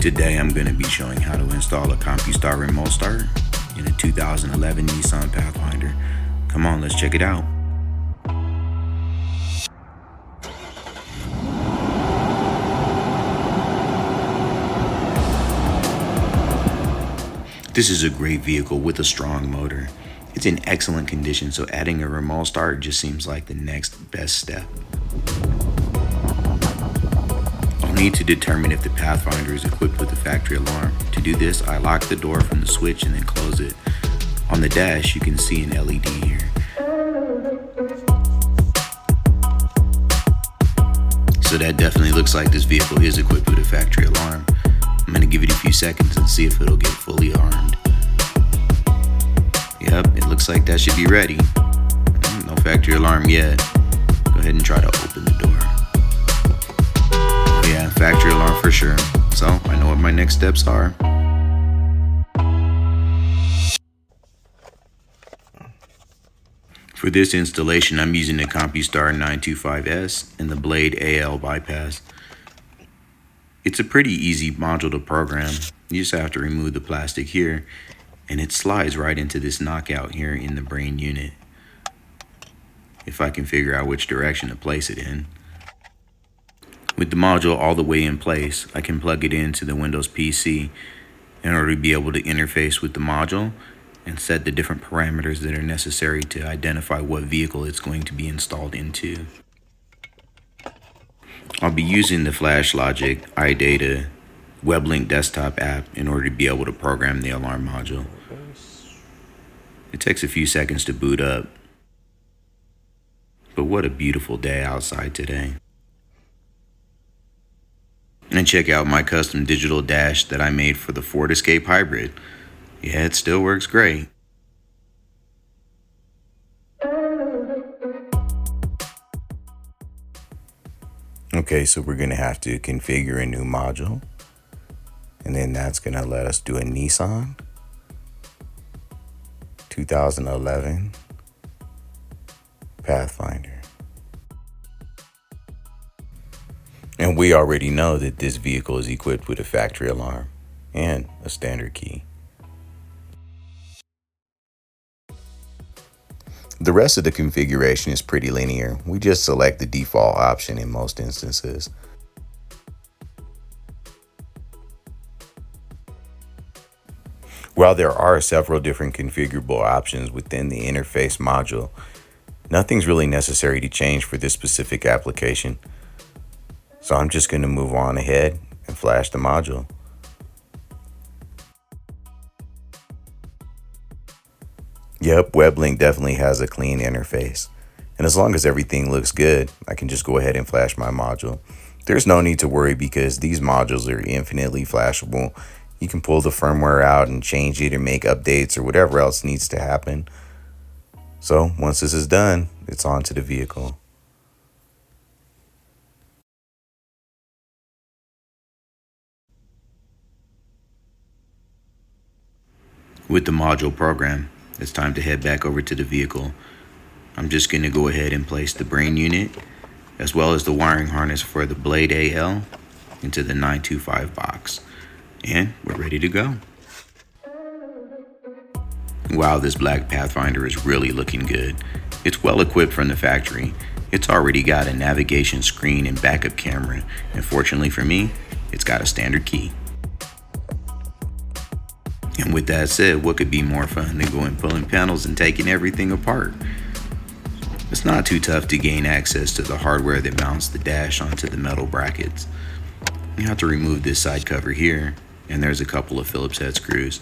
Today I'm going to be showing how to install a Compustar remote start in a 2011 Nissan Pathfinder. Come on, let's check it out. This is a great vehicle with a strong motor. It's in excellent condition, so adding a remote start just seems like the next best step. I'll need to determine if the Pathfinder is equipped with a factory alarm. To do this, I lock the door from the switch and then close it. On the dash, you can see an LED here. So that definitely looks like this vehicle is equipped with a factory alarm. I'm gonna give it a few seconds and see if it'll get fully armed. Yep, it looks like that should be ready. No factory alarm yet. Go ahead and try to open the door. Oh yeah, factory alarm for sure. So I know what my next steps are. For this installation, I'm using the Compustar CS925-S and the Blade AL bypass. It's a pretty easy module to program. You just have to remove the plastic here, and it slides right into this knockout here in the brain unit. If I can figure out which direction to place it in. With the module all the way in place, I can plug it into the Windows PC in order to be able to interface with the module and set the different parameters that are necessary to identify what vehicle it's going to be installed into. I'll be using the FlashLogic iData Weblink desktop app in order to be able to program the alarm module. It takes a few seconds to boot up. But what a beautiful day outside today. And check out my custom digital dash that I made for the Ford Escape Hybrid. Yeah, it still works great. Okay, so we're gonna have to configure a new module, and then that's gonna let us do a Nissan 2011 Pathfinder. And we already know that this vehicle is equipped with a factory alarm and a standard key. The rest of the configuration is pretty linear. We just select the default option in most instances. While there are several different configurable options within the interface module, nothing's really necessary to change for this specific application. So I'm just going to move on ahead and flash the module. Yep, Weblink definitely has a clean interface. And as long as everything looks good, I can just go ahead and flash my module. There's no need to worry because these modules are infinitely flashable. You can pull the firmware out and change it or make updates or whatever else needs to happen. So once this is done, it's on to the vehicle. With the module program, it's time to head back over to the vehicle. I'm just going to go ahead and place the brain unit as well as the wiring harness for the Blade AL into the 925 box. And we're ready to go. Wow, this black Pathfinder is really looking good. It's well equipped from the factory. It's already got a navigation screen and backup camera. And fortunately for me, it's got a standard key. And with that said, what could be more fun than going pulling panels and taking everything apart? It's not too tough to gain access to the hardware that mounts the dash onto the metal brackets. You have to remove this side cover here, and there's a couple of Phillips head screws.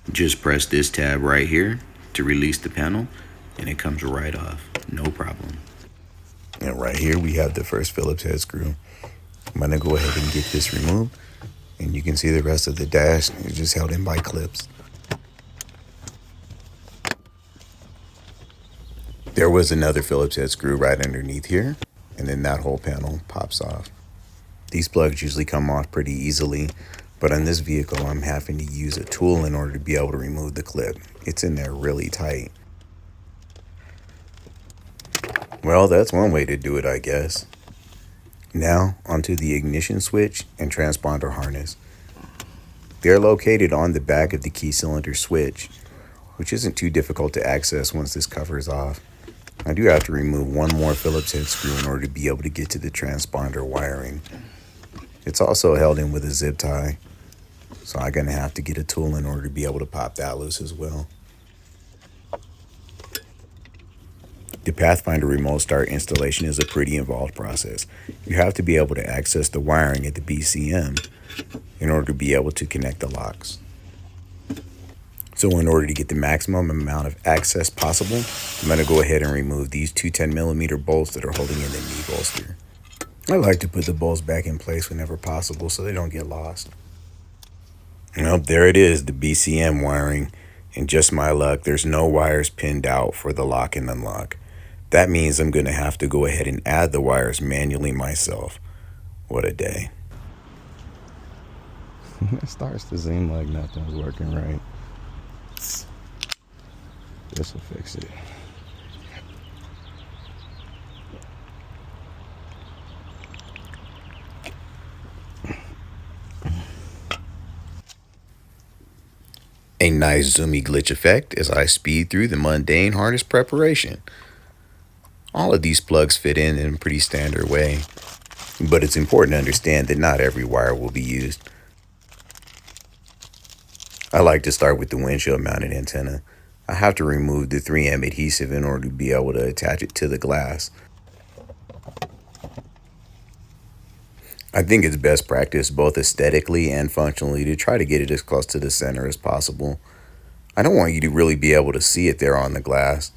Just press this tab right here to release the panel, and it comes right off, no problem. And right here we have the first Phillips head screw. I'm gonna go ahead and get this removed. And you can see the rest of the dash is just held in by clips. There was another Phillips head screw right underneath here, and then that whole panel pops off. These plugs usually come off pretty easily, but on this vehicle I'm having to use a tool in order to be able to remove the clip. It's in there really tight. Well, that's one way to do it, I guess. Now onto the ignition switch and transponder harness. They're located on the back of the key cylinder switch, which isn't too difficult to access once this cover is off. I do have to remove one more Phillips head screw in order to be able to get to the transponder wiring. It's also held in with a zip tie, so I'm going to have to get a tool in order to be able to pop that loose as well. The Pathfinder remote start installation is a pretty involved process. You have to be able to access the wiring at the BCM in order to be able to connect the locks. So in order to get the maximum amount of access possible, I'm going to go ahead and remove these two 10mm bolts that are holding in the knee bolster. I like to put the bolts back in place whenever possible so they don't get lost. Nope, there it is, the BCM wiring. And just my luck, there's no wires pinned out for the lock and unlock. That means I'm going to have to go ahead and add the wires manually myself. What a day. It starts to seem like nothing's working right. This will fix it. A nice zoomy glitch effect as I speed through the mundane harness preparation. All of these plugs fit in a pretty standard way, but it's important to understand that not every wire will be used. I like to start with the windshield mounted antenna. I have to remove the 3M adhesive in order to be able to attach it to the glass. I think it's best practice both aesthetically and functionally to try to get it as close to the center as possible. I don't want you to really be able to see it there on the glass,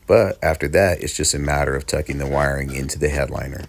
but after that, it's just a matter of tucking the wiring into the headliner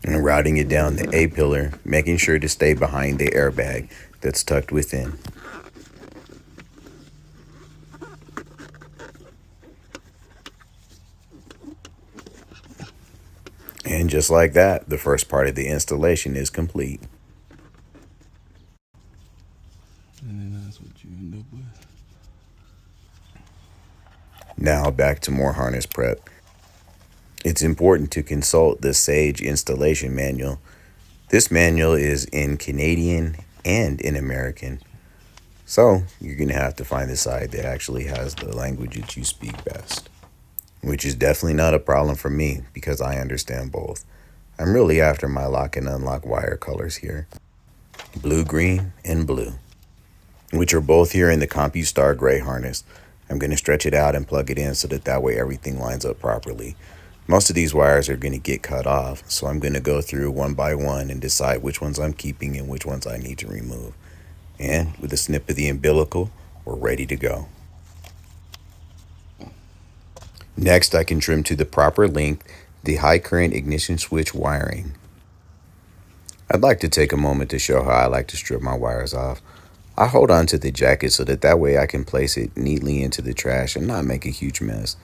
and routing it down the A-pillar, making sure to stay behind the airbag that's tucked within. And just like that, the first part of the installation is complete. And then that's what you end up with. Now back to more harness prep. It's important to consult the Sage installation manual. This manual is in Canadian and in American. So you're going to have to find the side that actually has the language that you speak best, which is definitely not a problem for me because I understand both. I'm really after my lock and unlock wire colors here. Blue, green, and blue, which are both here in the Compustar gray harness. I'm going to stretch it out and plug it in so that way everything lines up properly. Most of these wires are going to get cut off, so I'm going to go through one by one and decide which ones I'm keeping and which ones I need to remove. And with a snip of the umbilical, we're ready to go. Next, I can trim to the proper length the high current ignition switch wiring. I'd like to take a moment to show how I like to strip my wires off. I hold on to the jacket so that way I can place it neatly into the trash and not make a huge mess.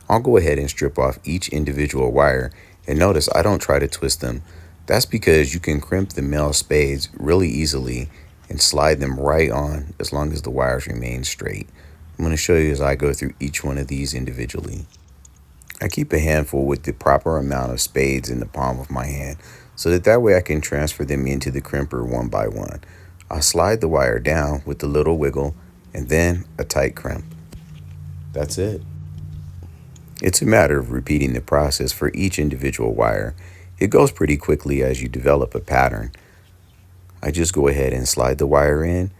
I'll go ahead and strip off each individual wire, and notice I don't try to twist them. That's because you can crimp the male spades really easily and slide them right on as long as the wires remain straight. I'm going to show you as I go through each one of these individually. I keep a handful with the proper amount of spades in the palm of my hand so that way I can transfer them into the crimper one by one. I'll slide the wire down with a little wiggle and then a tight crimp. That's it. It's a matter of repeating the process for each individual wire. It goes pretty quickly as you develop a pattern. I just go ahead and slide the wire in,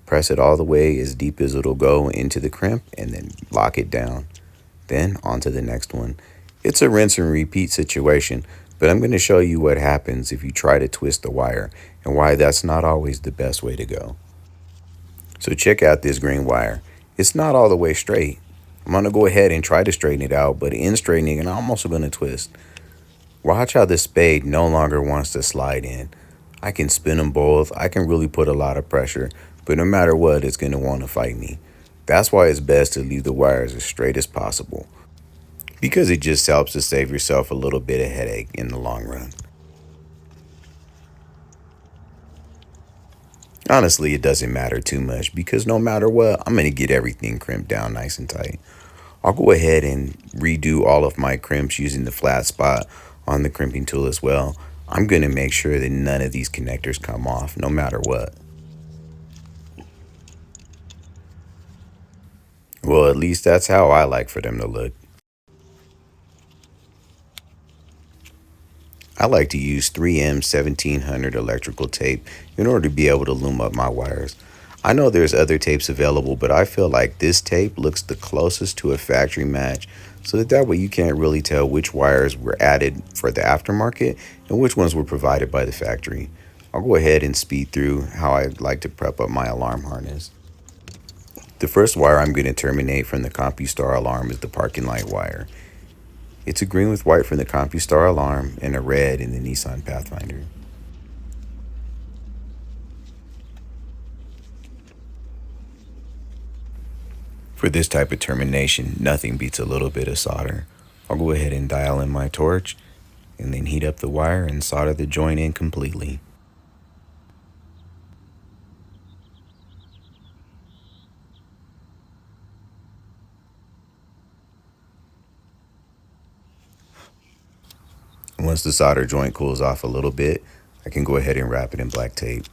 press it all the way as deep as it'll go into the crimp, and then lock it down. Then on to the next one. It's a rinse and repeat situation, but I'm going to show you what happens if you try to twist the wire and why that's not always the best way to go. So check out this green wire. It's not all the way straight. I'm going to go ahead and try to straighten it out, but in straightening it, I'm also going to twist. Watch how the spade no longer wants to slide in. I can spin them both. I can really put a lot of pressure, but no matter what, it's going to want to fight me. That's why it's best to leave the wires as straight as possible, because it just helps to save yourself a little bit of headache in the long run. Honestly, it doesn't matter too much because no matter what, I'm going to get everything crimped down nice and tight. I'll go ahead and redo all of my crimps using the flat spot On the crimping tool as well, I'm going to make sure that none of these connectors come off no matter what. Well, at least that's how I like for them to look. I like to use 3M 1700 electrical tape in order to be able to loom up my wires. I know there's other tapes available, but I feel like this tape looks the closest to a factory match, so that way you can't really tell which wires were added for the aftermarket and which ones were provided by the factory. I'll go ahead and speed through how I like to prep up my alarm harness. The first wire I'm going to terminate from the Compustar alarm is the parking light wire. It's a green with white from the Compustar alarm and a red in the Nissan Pathfinder. For this type of termination, nothing beats a little bit of solder. I'll go ahead and dial in my torch and then heat up the wire and solder the joint in completely. Once the solder joint cools off a little bit, I can go ahead and wrap it in black tape.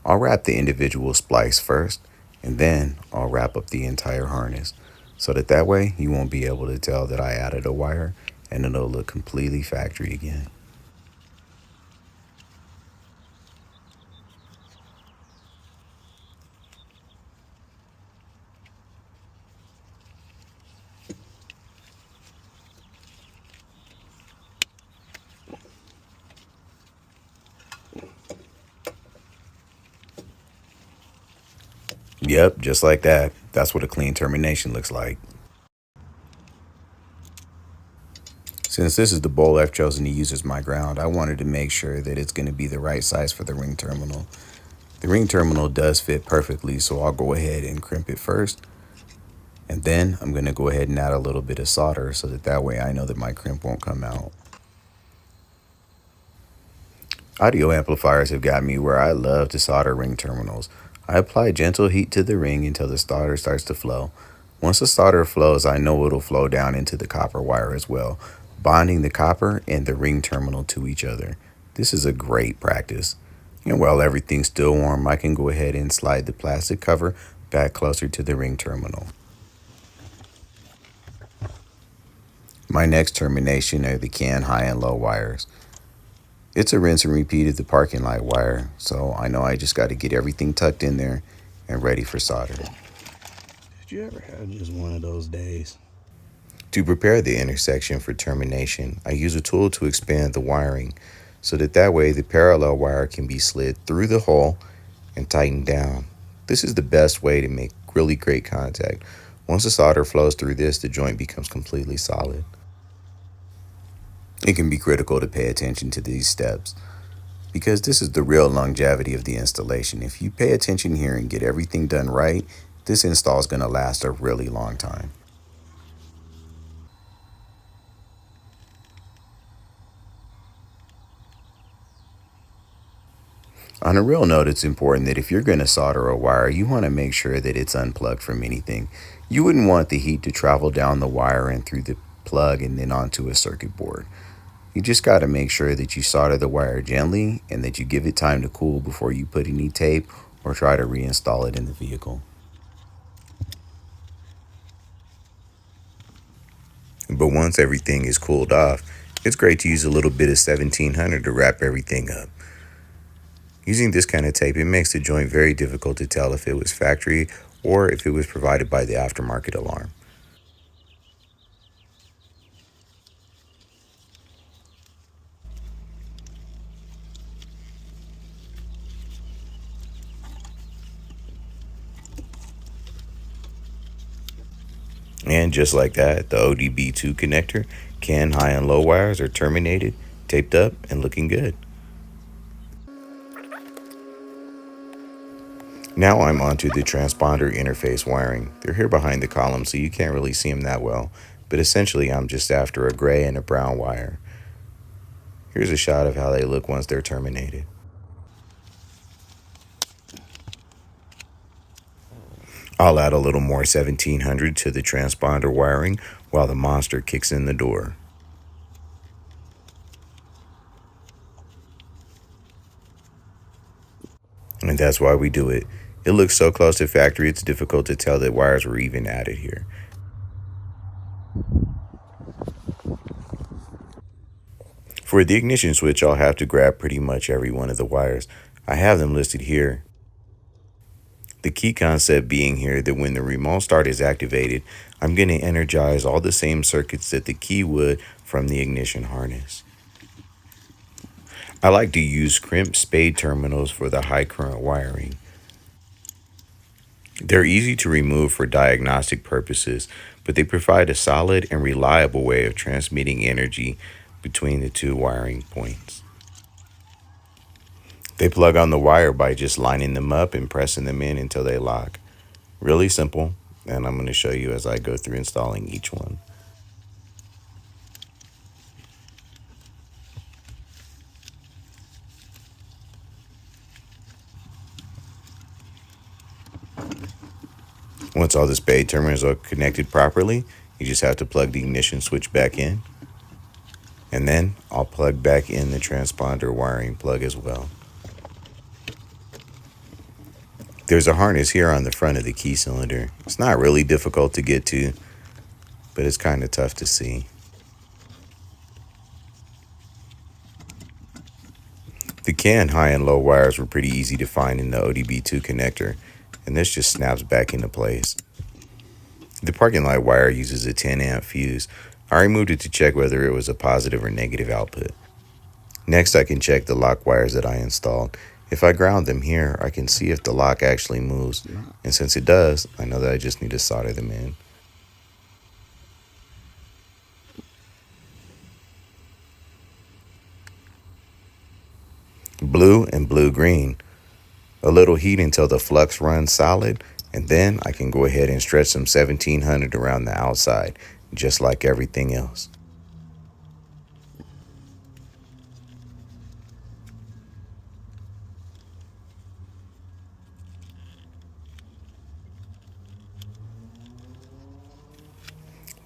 I'll wrap the individual splice first, and then I'll wrap up the entire harness, so that way you won't be able to tell that I added a wire and it'll look completely factory again. Yep, just like that. That's what a clean termination looks like. Since this is the bowl I've chosen to use as my ground, I wanted to make sure that it's going to be the right size for the ring terminal. The ring terminal does fit perfectly, so I'll go ahead and crimp it first. And then I'm going to go ahead and add a little bit of solder so that way I know that my crimp won't come out. Audio amplifiers have got me where I love to solder ring terminals. I apply gentle heat to the ring until the solder starts to flow. Once the solder flows, I know it'll flow down into the copper wire as well, bonding the copper and the ring terminal to each other. This is a great practice. And while everything's still warm, I can go ahead and slide the plastic cover back closer to the ring terminal. My next termination are the can high and low wires. It's a rinse and repeat of the parking light wire, so I know I just got to get everything tucked in there and ready for solder. Did you ever have just one of those days? To prepare the intersection for termination, I use a tool to expand the wiring so that way the parallel wire can be slid through the hole and tightened down. This is the best way to make really great contact. Once the solder flows through this, the joint becomes completely solid. It can be critical to pay attention to these steps because this is the real longevity of the installation. If you pay attention here and get everything done right, this install is going to last a really long time. On a real note, it's important that if you're going to solder a wire, you want to make sure that it's unplugged from anything. You wouldn't want the heat to travel down the wire and through the plug and then onto a circuit board. You just got to make sure that you solder the wire gently and that you give it time to cool before you put any tape or try to reinstall it in the vehicle. But once everything is cooled off, it's great to use a little bit of 1700 to wrap everything up. Using this kind of tape, it makes the joint very difficult to tell if it was factory or if it was provided by the aftermarket alarm. And just like that, the ODB2 connector, can high and low wires are terminated, taped up, and looking good. Now I'm onto the transponder interface wiring. They're here behind the column, so you can't really see them that well, but essentially I'm just after a gray and a brown wire. Here's a shot of how they look once they're terminated. I'll add a little more 1700 to the transponder wiring while the monster kicks in the door. And that's why we do it. It looks so close to factory, it's difficult to tell that wires were even added here. For the ignition switch, I'll have to grab pretty much every one of the wires. I have them listed here. The key concept being here that when the remote start is activated, I'm going to energize all the same circuits that the key would from the ignition harness. I like to use crimp spade terminals for the high current wiring. They're easy to remove for diagnostic purposes, but they provide a solid and reliable way of transmitting energy between the two wiring points. They plug on the wire by just lining them up and pressing them in until they lock. Really simple, and I'm going to show you as I go through installing each one. Once all the spade terminals are connected properly, you just have to plug the ignition switch back in. And then I'll plug back in the transponder wiring plug as well. There's a harness here on the front of the key cylinder. It's not really difficult to get to, but it's kind of tough to see. The CAN high and low wires were pretty easy to find in the ODB2 connector, and this just snaps back into place. The parking light wire uses a 10 amp fuse. I removed it to check whether it was a positive or negative output. Next, I can check the lock wires that I installed. If I ground them here, I can see if the lock actually moves, and since it does, I know that I just need to solder them in. Blue and blue-green. A little heat until the flux runs solid, and then I can go ahead and stretch some 1700 around the outside, just like everything else.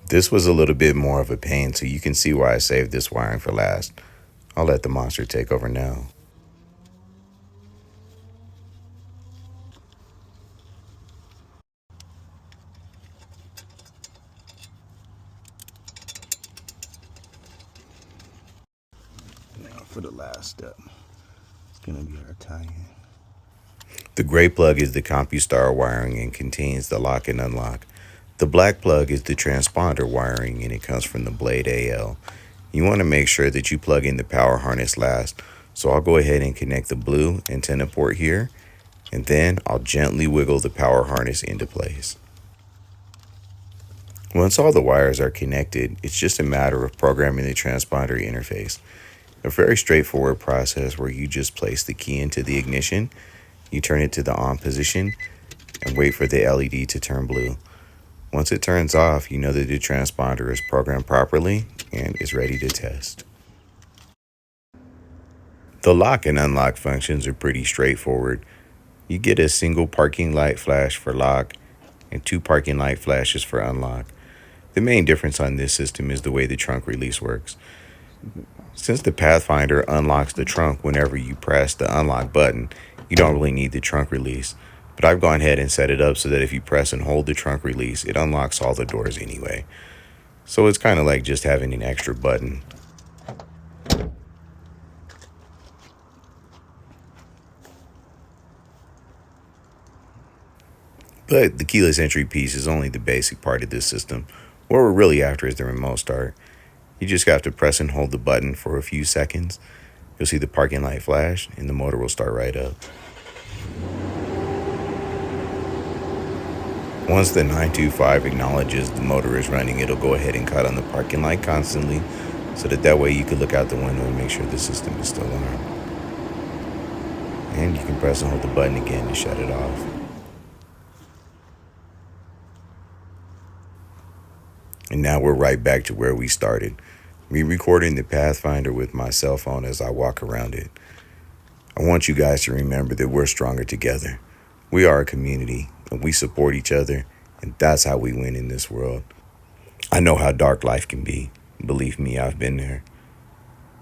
This was a little bit more of a pain, so you can see why I saved this wiring for last. I'll let the monster take over now. Now for the last step, it's going to be our tie-in. The gray plug is the Compustar wiring and contains the lock and unlock. The black plug is the transponder wiring and it comes from the Blade AL. You want to make sure that you plug in the power harness last, so I'll go ahead and connect the blue antenna port here, and then I'll gently wiggle the power harness into place. Once all the wires are connected, it's just a matter of programming the transponder interface. A very straightforward process where you just place the key into the ignition, you turn it to the on position, and wait for the LED to turn blue. Once it turns off, you know that the transponder is programmed properly and is ready to test. The lock and unlock functions are pretty straightforward. You get a single parking light flash for lock and 2 parking light flashes for unlock. The main difference on this system is the way the trunk release works. Since the Pathfinder unlocks the trunk whenever you press the unlock button, you don't really need the trunk release. But I've gone ahead and set it up so that if you press and hold the trunk release, it unlocks all the doors anyway. So it's kind of like just having an extra button. But the keyless entry piece is only the basic part of this system. What we're really after is the remote start. You just have to press and hold the button for a few seconds. You'll see the parking light flash and the motor will start right up. Once the 925 acknowledges the motor is running, it'll go ahead and cut on the parking light constantly, so that way you can look out the window and make sure the system is still on. And you can press and hold the button again to shut it off. And now we're right back to where we started. Me recording the Pathfinder with my cell phone as I walk around it. I want you guys to remember that we're stronger together. We are a community, and we support each other, and that's how we win in this world. I know how dark life can be. Believe me, I've been there.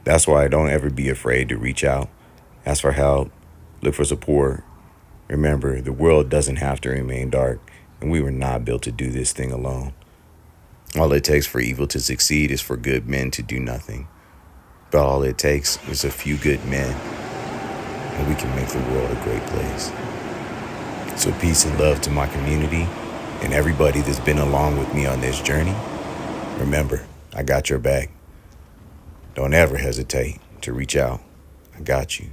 That's why don't ever be afraid to reach out, ask for help, look for support, Remember, the world doesn't have to remain dark, and we were not built to do this thing alone. All it takes for evil to succeed is for good men to do nothing. But all it takes is a few good men, and we can make the world a great place. So peace and love to my community and everybody that's been along with me on this journey. Remember, I got your back. Don't ever hesitate to reach out. I got you.